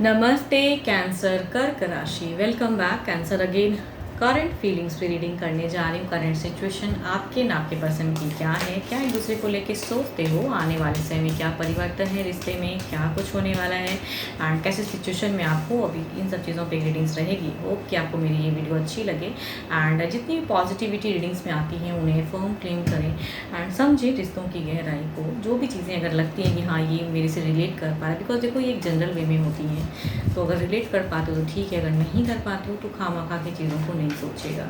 नमस्ते कैंसर कर्क राशि। Welcome back cancer again. Current feelings पे रीडिंग करने जा रही हूँ। करंट सिचुएशन आपके ना आपके पर्सन की क्या है, क्या एक दूसरे को लेके सोचते हो, आने वाले समय में क्या परिवर्तन है रिश्ते में, क्या कुछ होने वाला है एंड कैसे सिचुएशन में आप हो अभी, इन सब चीज़ों पे रीडिंग्स रहेगी। होप कि आपको मेरी ये वीडियो अच्छी लगे एंड जितनी भी पॉजिटिविटी रीडिंग्स में आती हैं उन्हें फर्म क्लेम करें एंड समझें रिश्तों की गहराई को। जो भी चीज़ें अगर लगती हैं कि हाँ ये मेरे से रिलेट कर पा रहा है, बिकॉज देखो ये एक जनरल वे में होती हैं, तो अगर रिलेट कर पाते हो तो ठीक है, अगर नहीं कर पाते हो तो खामखा की चीज़ों को नहीं सोचेगा।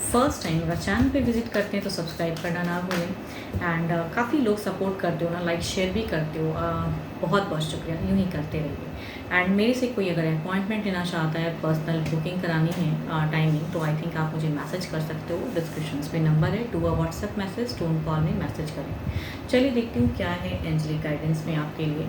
फर्स्ट टाइम अगर चैनल पे विजिट करते हैं तो सब्सक्राइब करना ना भूलें एंड काफ़ी लोग सपोर्ट करते हो ना, लाइक शेयर भी करते हो, बहुत बहुत शुक्रिया, यूँ ही करते रहिए। एंड मेरे से कोई अगर अपॉइंटमेंट लेना चाहता है, पर्सनल बुकिंग करानी है टाइमिंग, तो आई थिंक आप मुझे मैसेज कर सकते हो। डिस्क्रिप्शन पे नंबर है, to a WhatsApp message, don't call में मैसेज करें। चलिए देखती हूँ क्या है एंजलिक गाइडेंस में आपके लिए।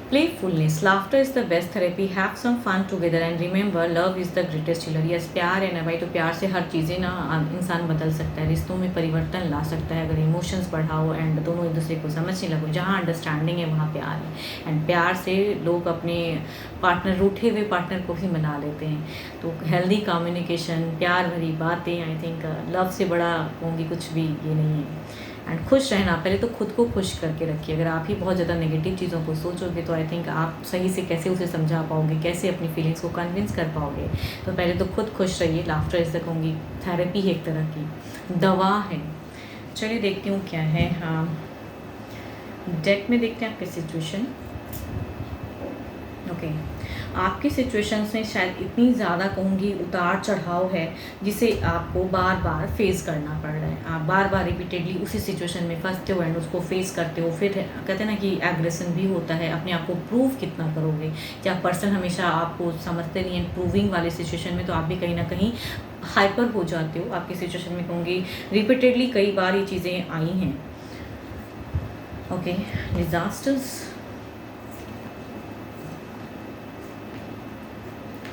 Playfulness, laughter is the best therapy. Have some fun together and remember, love is the greatest healer. Yes, प्यार है ना भाई, तो प्यार से हर चीज़ें ना इंसान बदल सकता है, रिश्तों में परिवर्तन ला सकता है अगर इमोशंस बढ़ाओ एंड दोनों एक दूसरे को समझने लगो। जहाँ अंडरस्टैंडिंग है वहाँ प्यार है एंड प्यार से लोग अपने पार्टनर, रूठे हुए पार्टनर को भी मना लेते हैं। तो हेल्दी कम्युनिकेशन, प्यार भरी बातें, आई थिंक लव से बड़ा कहूँगी कुछ भी ये नहीं है। एंड खुश रहना, पहले तो खुद को खुश करके रखिए। अगर आप ही बहुत ज़्यादा नेगेटिव चीज़ों को सोचोगे तो आई थिंक आप सही से कैसे उसे समझा पाओगे, कैसे अपनी फीलिंग्स को कन्विंस कर पाओगे। तो पहले तो खुद खुश रहिए। लाफ्टर इस कहूँगी थेरेपी है, एक तरह की दवा है। चलिए देखती हूँ क्या है। हाँ, डेक में देखते हैं आपकी सिचुएशन। ओके, आपकी सिचुएशंस में शायद इतनी ज़्यादा कहूँगी उतार चढ़ाव है जिसे आपको बार बार फेस करना पड़ रहा है। आप बार बार रिपीटेडली उसी सिचुएशन में फंसते हो एंड उसको फेस करते हो। फिर कहते हैं ना कि एग्रेशन भी होता है। अपने आप को प्रूव कितना करोगे, क्या पर्सन हमेशा आपको समझते नहीं है। प्रूविंग वाले सिचुएशन में तो आप भी कहीं ना कहीं हाइपर हो जाते हो। आपकी सिचुएशन में कहूँगी रिपीटेडली कई बार ये चीज़ें आई हैं। Okay, disasters.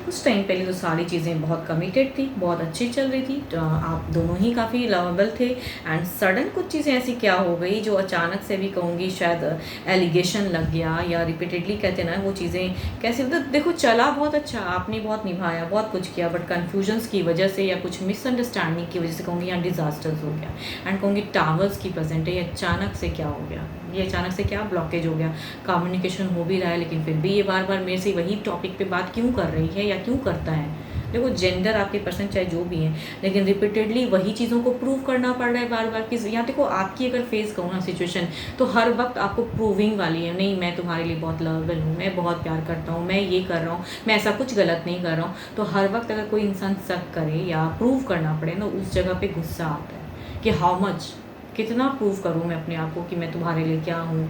उस टाइम पहले तो सारी चीज़ें बहुत कमिटेड थी, बहुत अच्छी चल रही थी, तो आप दोनों ही काफ़ी लवेबल थे एंड सडन कुछ चीज़ें ऐसी क्या हो गई जो अचानक से भी कहूँगी शायद एलिगेशन लग गया या रिपीटेडली कहते ना वो चीज़ें कैसे, मतलब देखो चला बहुत अच्छा, आपने बहुत निभाया, बहुत कुछ किया, बट कन्फ्यूजन्स की वजह से या कुछ मिसअंडरस्टैंडिंग की वजह से कहूँगी यहाँ डिजास्टर्स हो गया एंड कहूँगी टावर्स की प्रेजेंट है। ये अचानक से क्या हो गया, ये अचानक से क्या ब्लॉकेज हो गया। कम्युनिकेशन हो भी रहा है लेकिन फिर भी ये बार बार मेरे से वही टॉपिक पे बात क्यों कर रही है या क्यों करता है। देखो जेंडर आपके पर्सन चाहे जो भी हैं, लेकिन रिपीटेडली वही चीज़ों को प्रूव करना पड़ रहा है बार बार कि यहाँ देखो आपकी अगर फेस करूँ ना सिचुएशन, तो हर वक्त आपको प्रूविंग वाली है, नहीं मैं तुम्हारे लिए बहुत लवेबल हूँ, मैं बहुत प्यार करता हूँ, मैं ये कर रहा हूँ, मैं ऐसा कुछ गलत नहीं कर रहा हूँ। तो हर वक्त अगर कोई इंसान शक करे या प्रूव करना पड़े ना, उस जगह पे गुस्सा आता है कि हाउ मच, कितना प्रूव करूँ मैं अपने आप को कि मैं तुम्हारे लिए क्या हूँ।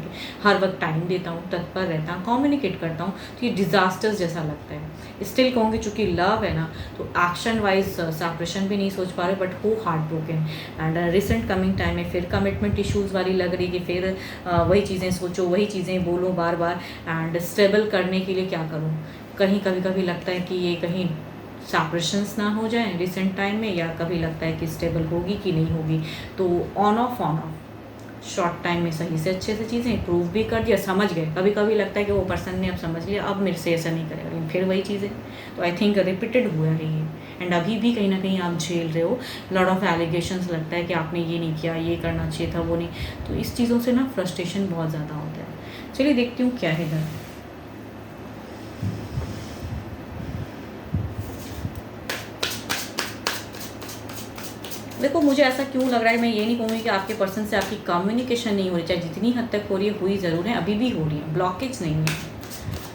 हर वक्त टाइम देता हूँ, तत्पर रहता हूँ, कम्युनिकेट करता हूँ, तो ये डिज़ास्टर्स जैसा लगता है। स्टिल कहूँगी चूँकि लव है ना, तो एक्शन वाइज सेपरेशन भी नहीं सोच पा रहे, बट हो heart broken and recent coming time में फिर कमिटमेंट इशूज़ वाली लग रही कि फिर वही चीज़ें सोचो, वही चीज़ें बोलो बार बार एंड स्टेबल करने के लिए क्या करूँ। कहीं कभी कभी लगता है कि ये कहीं सेपरेशंस ना हो जाए रिसेंट टाइम में, या कभी लगता है कि स्टेबल होगी कि नहीं होगी। तो ऑन ऑफ शॉर्ट टाइम में सही से अच्छे से चीज़ें प्रूव भी कर दिया, समझ गए। कभी कभी लगता है कि वो पर्सन ने अब समझ लिया, अब मेरे से ऐसा नहीं करेगा, लेकिन फिर वही चीज़ें। तो आई थिंक रिपीटेड हुआ है ये एंड अभी भी कहीं ना कहीं आप झेल रहे हो। लॉट ऑफ एलिगेशंस, लगता है कि आपने ये नहीं किया, ये करना चाहिए था, वो नहीं। तो इस चीज़ों से ना फ्रस्ट्रेशन बहुत ज़्यादा होता है। चलिए देखती हूँ क्या है इधर। देखो मुझे ऐसा क्यों लग रहा है, मैं ये नहीं कहूँगी कि आपके पर्सन से आपकी कम्युनिकेशन नहीं हो रही, चाहे जितनी हद तक हो रही है, हुई ज़रूर है, अभी भी हो रही है, ब्लॉकेज नहीं है,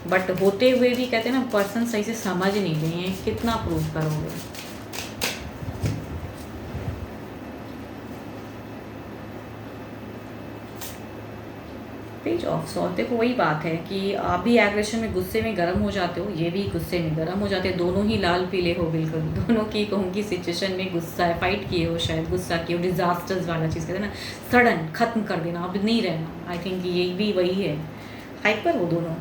बट होते हुए भी कहते हैं ना पर्सन सही से समझ नहीं रहे हैं। कितना प्रूव करोगे। पेज ऑफ सॉर्ट, देखो वही बात है कि आप भी एग्रेशन में, गुस्से में गर्म हो जाते हो, ये भी गुस्से में गर्म हो जाते हैं, दोनों ही लाल पीले हो बिल्कुल। दोनों की कहूँगी सिचुएशन में गुस्सा है, फाइट किए हो, शायद गुस्सा किए हो, डिजास्टर्स वाला चीज़ कहते हैं ना, सडन खत्म कर देना, अब नहीं रहना। आई थिंक ये भी वही है, हाइपर हो दोनों।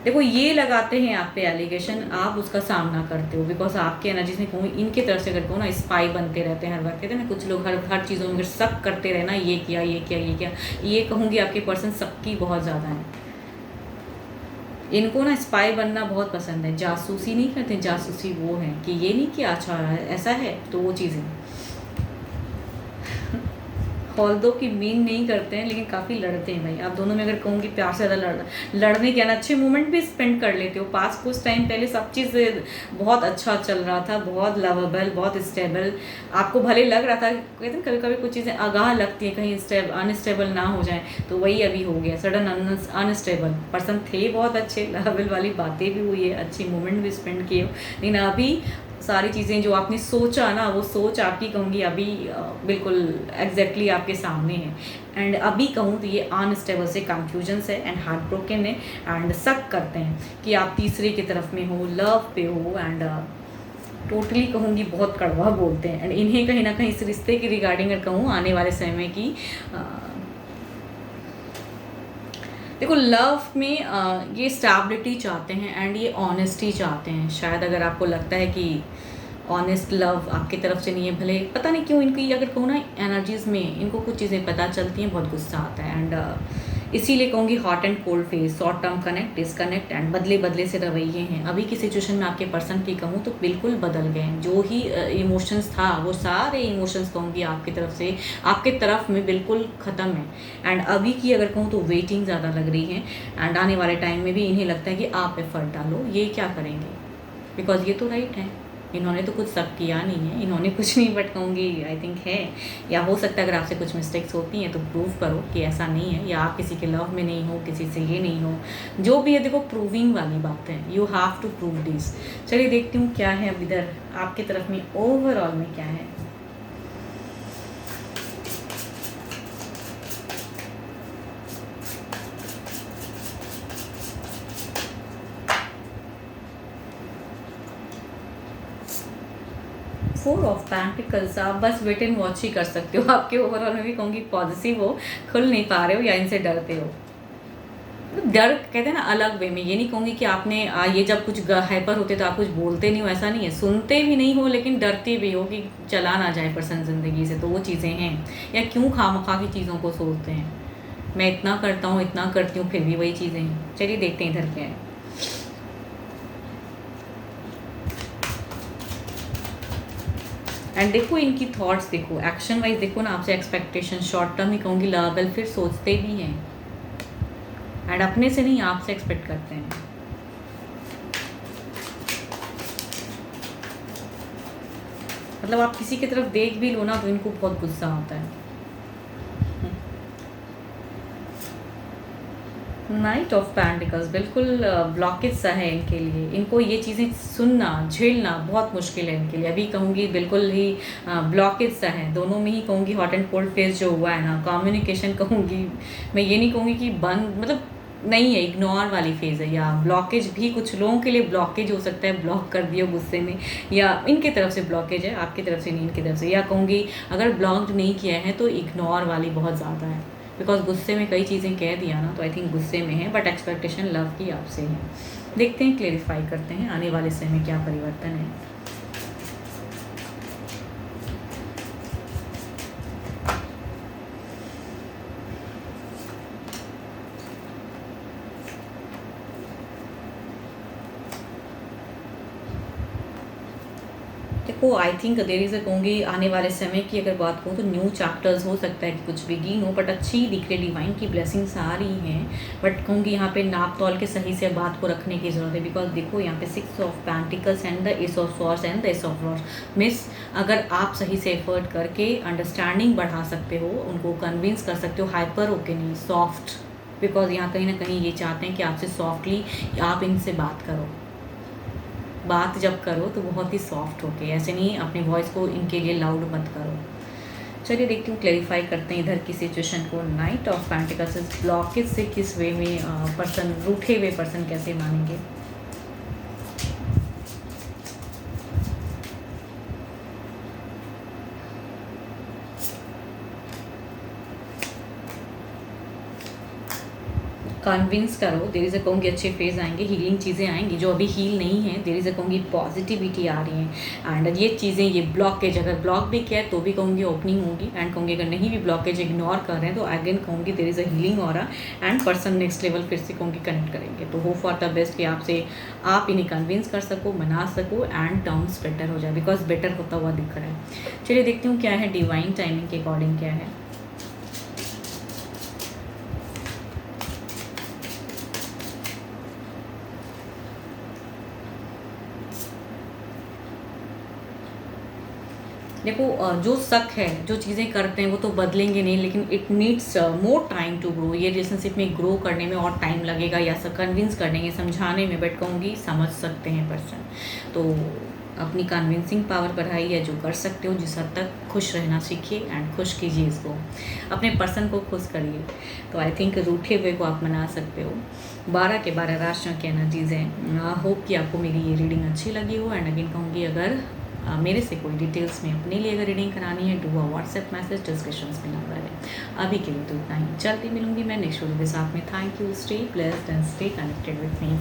देखो ये लगाते हैं आप पे एलिगेशन, आप उसका सामना करते हो, बिकॉज आपके एनर्जीज में कहूँ इनके तरफ से अगर कहूँ ना स्पाई बनते रहते हैं हर वक्त। कहते हैं ना कुछ लोग हर हर चीज़ों में अगर शक करते रहे ना, ये किया ये किया ये किया, ये कहूँगी आपके पर्सन सबकी बहुत ज़्यादा है। इनको ना स्पाई बनना बहुत पसंद है, जासूसी नहीं करते, जासूसी वो है कि ये नहीं कि अच्छा ऐसा है, तो वो चीज़ें हॉल्दो की मीन नहीं करते हैं, लेकिन काफ़ी लड़ते हैं भाई। आप दोनों में अगर कहूँगी प्यार से ज़्यादा लड़ने के ना अच्छे मोमेंट भी स्पेंड कर लेते हो। पास कुछ टाइम पहले सब चीज़ बहुत अच्छा चल रहा था, बहुत लवेबल, बहुत स्टेबल। आपको भले लग रहा था, कहते हैं कभी कभी कुछ चीज़ें आगाह लगती हैं कहीं अनस्टेबल ना हो जाए, तो वही अभी हो गया सडन अनस्टेबल। पर्सन थे बहुत अच्छे, लवेबल वाली बातें भी हुई है, अच्छी मोमेंट भी स्पेंड किए हो, लेकिन अभी सारी चीज़ें जो आपने सोचा ना, वो सोच आपकी कहूँगी अभी बिल्कुल एग्जैक्टली आपके सामने है। एंड अभी कहूँ तो ये अनस्टेबल से कंफ्यूजन है एंड हार्ट ब्रोकन है एंड शक करते हैं कि आप तीसरे की तरफ में हो, लव पे हो, एंड टोटली कहूँगी बहुत कड़वा बोलते हैं। एंड इन्हें कहीं ना कहीं इस रिश्ते की रिगार्डिंग अगर कहूँ आने वाले समय की देखो लव में ये स्टेबिलिटी चाहते हैं एंड ये ऑनेस्टी चाहते हैं। शायद अगर आपको लगता है कि ऑनेस्ट लव आपकी तरफ से नहीं है, भले पता नहीं क्यों इनकी अगर कहूँ ना एनर्जीज़ में इनको कुछ चीज़ें पता चलती हैं, बहुत गुस्सा आता है। एंड इसीलिए कहूँगी hot and cold face, short term connect, disconnect and बदले बदले से रवैये हैं। अभी की सिचुएशन में आपके पर्सन की कहूँ तो बिल्कुल बदल गए हैं। जो ही इमोशंस था वो सारे इमोशंस कहूँगी आपकी तरफ से, आपके तरफ में बिल्कुल ख़त्म है। एंड अभी की अगर कहूँ तो वेटिंग ज़्यादा लग रही है। एंड आने वाले टाइम में भी इन्हें लगता है कि आप एफर्ट डालो, ये क्या करेंगे, बिकॉज ये तो राइट है। इन्होंने तो कुछ सब किया नहीं है, इन्होंने कुछ नहीं, बट कहूँगी आई थिंक है, या हो सकता है अगर आपसे कुछ मिस्टेक्स होती हैं तो प्रूव करो कि ऐसा नहीं है, या आप किसी के लव में नहीं हो, किसी से ये नहीं हो, जो भी है देखो प्रूविंग वाली बात है, you have to prove this. चलिए देखती हूँ क्या है अब इधर आपकी तरफ में ओवरऑल में क्या है। फोर ऑफ पेंटिकल्स, आप बस वेट एंड वॉच ही कर सकते हो। आपके ओवरऑल में भी कहूँगी पॉजिटिव हो, खुल नहीं पा रहे हो या इनसे डरते हो। डर कहते हैं ना अलग वे में, ये नहीं कहूँगी कि आपने ये जब कुछ हाइपर होते तो आप कुछ बोलते नहीं हो, ऐसा नहीं है, सुनते भी नहीं हो लेकिन डरते भी हो कि चला ना जाए पर्सन ज़िंदगी से, तो वो चीज़ें हैं। या क्यों खामखा की चीज़ों को सोचते हैं, मैं इतना करता हूँ इतना करती हूँ फिर भी वही चीज़ें हैं। चलिए देखते हैं इधर क्या है। एंड देखो इनकी थॉट्स, देखो एक्शन वाइज देखो ना, आपसे एक्सपेक्टेशन शॉर्ट टर्म ही कहूँगी लवेबल, फिर सोचते भी हैं एंड अपने से नहीं आपसे एक्सपेक्ट करते हैं। मतलब आप किसी की तरफ देख भी लो ना तो इनको बहुत गुस्सा आता है। नाइट ऑफ पेंटिकल्स बिल्कुल ब्लॉकेज सा है इनके लिए। इनको ये चीज़ें सुनना झेलना बहुत मुश्किल है इनके लिए। अभी कहूँगी बिल्कुल ही ब्लॉकेज सा है। दोनों में ही कहूँगी हॉट एंड कोल्ड फेज जो हुआ है ना, कम्युनिकेशन कहूँगी मैं ये नहीं कहूँगी कि बंद मतलब नहीं है, इग्नोर वाली फेज़ है। या ब्लॉकेज भी कुछ लोगों के लिए ब्लॉकेज हो सकता है, ब्लॉक कर दिया गुस्से में, या इनके तरफ से ब्लॉकेज है, आपकी तरफ से नहीं इनकी तरफ से। या कहूँगी अगर ब्लॉक्ड नहीं किया है तो इग्नोर वाली बहुत ज़्यादा है, बिकॉज गुस्से में कई चीज़ें कह दिया ना, तो आई थिंक गुस्से में है, बट एक्सपेक्टेशन लव की आपसे है। देखते हैं, क्लेरिफाई करते हैं आने वाले समय में क्या परिवर्तन है। देखो आई थिंक देर इज़ कहूँगी आने वाले समय की अगर बात कहूँ तो न्यू चैप्टर्स हो सकता है कि कुछ बिगिन हो, बट अच्छी दिख रही, डिवाइन की ब्लेसिंग्स आ रही हैं। बट कहूँगी यहाँ पे नाप तोल के सही से बात को रखने की ज़रूरत है, बिकॉज देखो यहाँ पे 6 of pentacles and the S of swords and the S of rods. Miss अगर आप सही से एफर्ट करके अंडरस्टैंडिंग बढ़ा सकते हो, उनको कन्विंस कर सकते हो, हाइपर होके नहीं, सॉफ्ट, बिकॉज यहाँ कहीं ना कहीं ये चाहते हैं कि आपसे सॉफ्टली आप इनसे बात करो। बात जब करो तो बहुत ही सॉफ्ट होके, ऐसे नहीं अपनी वॉइस को इनके लिए लाउड मत करो। चलिए देखती हूँ, क्लैरिफाई करते हैं इधर की सिचुएशन को। नाइट ऑफ पेंटिकल्स ब्लॉकेज से किस वे में पर्सन, रूठे हुए पर्सन कैसे मानेंगे। कन्विंस करो, देर इज़ अ कहूँगी अच्छे फेज आएंगे, हीलिंग चीज़ें आएंगी। जो अभी हील नहीं है, देर इज़ अ कहूँगी पॉजिटिविटी आ रही है। एंड ये चीज़ें, ये ब्लॉकेज अगर ब्लॉक भी किया है तो भी कहूँगी ओपनिंग होगी। एंड कहूँगी अगर नहीं भी ब्लॉकेज इग्नोर कर रहे हैं तो अगेन कहूँगी देर इज़ अ हीलिंग हो रहा एंड पर्सन नेक्स्ट लेवल फिर से कहूँगी कनेक्ट करेंगे। तो होप फॉर द बेस्ट कि आपसे आप इन्हें कन्विंस कर सको, मना सको एंड टर्म्स बेटर हो जाए, बिकॉज बेटर होता हुआ दिख रहा है। चलिए देखती हूँ क्या है डिवाइन टाइमिंग के अकॉर्डिंग क्या है। देखो जो शक है, जो चीज़ें करते हैं वो तो बदलेंगे नहीं, लेकिन it needs more time to grow. ये रिलेशनशिप में ग्रो करने में और टाइम लगेगा, या कन्विंस करने में, समझाने में, बट कहूँगी समझ सकते हैं पर्सन। तो अपनी कन्विंसिंग पावर बढ़ाइए, जो कर सकते हो, जिस हद तक खुश रहना सीखिए एंड खुश कीजिए इसको, अपने पर्सन को खुश करिए। तो आई थिंक रूठे हुए को आप मना सकते हो। 12 के 12 राशियों की एनर्जीज हैं। होप कि आपको मेरी ये रीडिंग अच्छी लगी हो। एंड अगेन कहूँगी अगर मेरे से कोई डिटेल्स में अपने लिए अगर रीडिंग करानी है, do a WhatsApp message, description में नंबर है। अभी के लिए तो इतना ही, चलती मिलूंगी मैं नेक्स्ट वीडियो के साथ में। Thank you, stay blessed and stay connected with me.